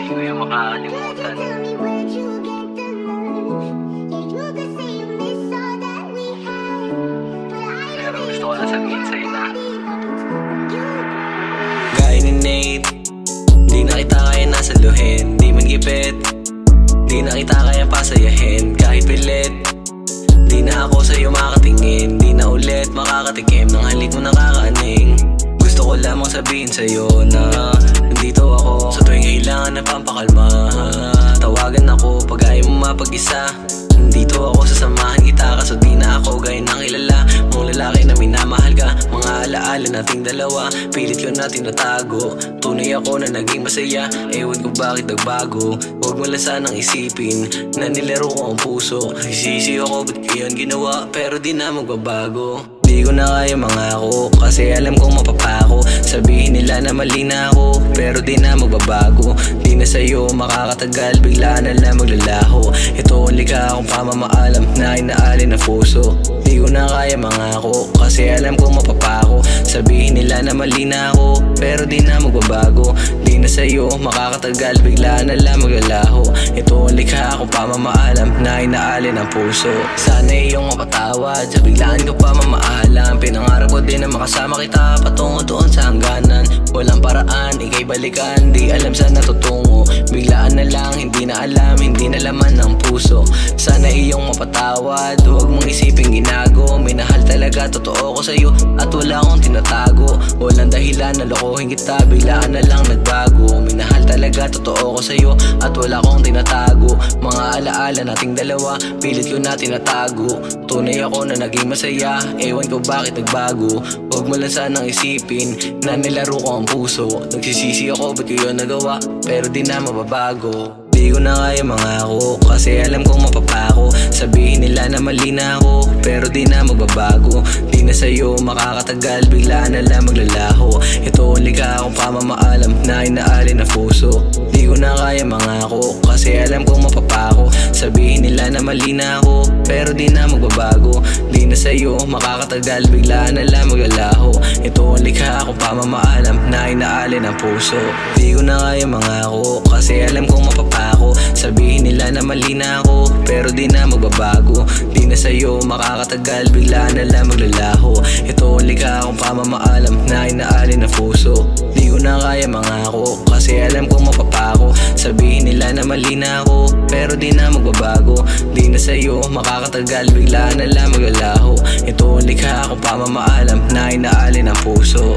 ko yung makakalimutan. Pero gusto ko na sabihin sa'yo na gaya ni Nate, di na kita kaya nasaluhin. Di man gipit, di na kita kaya pasayahin. Kahit pilit, di na ako sa'yo makatingin. Di na ulit makakatikim ng halik mo nakakaaning. Gusto ko lamang sabihin sa'yo na nandito ako sa tuwing kailangan na pampakalma. Tawagan ako pag ayaw mo mapag-isa. Nandito ako sasamahan kita, kaso di na ako gaya ng kilala mong lalaki na minamahal ka. Mga alaala nating dalawa, pilit ko na tinatago. Tunay ako na naging masaya, ewan ko bakit nagbago. Huwag mo lang sanang isipin na nilaro ko ang puso. Isisi ako ba't ko yan ginawa, pero di na magbabago. Di ko na kaya mangako, kasi alam kong mapapako. Sabihin nila na mali na ako, pero di na magbabago. Di na sa'yo makakatagal, bigla na lang maglalaho. Ito ang likha akong pamamaalam na inaalin na puso. Di ko na kaya mangako, kasi alam kong mapapako. Sabihin nila na mali na ako, pero di na magbabago. Di na sa'yo makakatagal, bigla na lang maglalaho. Ito ang likha akong pamamaalam na inaalin ang puso. Sana iyong mapatawad sa biglaan ko pa mamaalam. Pinangarap ko din na makasama kita patungo doon sa hangganan. Walang paraan, ika'y balikan, di alam saan natutungo. Biglaan na lang, hindi na alam, hindi na laman ng puso. Sana iyong mapatawad, huwag mong isiping ginago. Minahal talaga, totoo ko sa'yo at wala akong tinatago. Walang dahilan na lokohin kita, biglaan na lang nagbago. Minahal talaga, totoo ko sa'yo at wala akong tinatago. Mga alaala nating dalawa, pilit ko na tinatago. Tunay ako na naging masaya, ewan ko bakit nagbago. Huwag mo lang sanang isipin na nilaro ko ang puso. Nagsisisi ako ba't ko yun nagawa, pero di na mababago. Di ko na kaya mangako, kasi alam kong mapapako. Sabihin nila na mali na ako, pero di na magbabago. Di na sa'yo makakatagal, bigla na lang maglalaho. Ito ang likha akong pamamaalam na inaalin na puso. Di ko na kaya mangako, kasi alam kong mapapako. Sabihin nila na mali na ako, pero di na magbabago. Di na sa'yo makakatagal, bigla na lang maglalaho. Ito ang likha akong pamamaalam na inaalin ang puso. Di ko na kaya mangako, kasi alam kong mapapako. Sabihin nila na mali na ako, pero di na magbabago. Di na sa'yo makakatagal, bigla na lang maglalaho. Ito ang likha akong pamamaalam na inaalin na puso. Di ko na kaya mangako, kasi alam kong mapapako. Sabihin nila na mali na ako, pero di na magbabago. Di na sa'yo makakatagal, bigla na lang maglalaho. Ito ang likha akong pamamaalam na inaalin ang puso.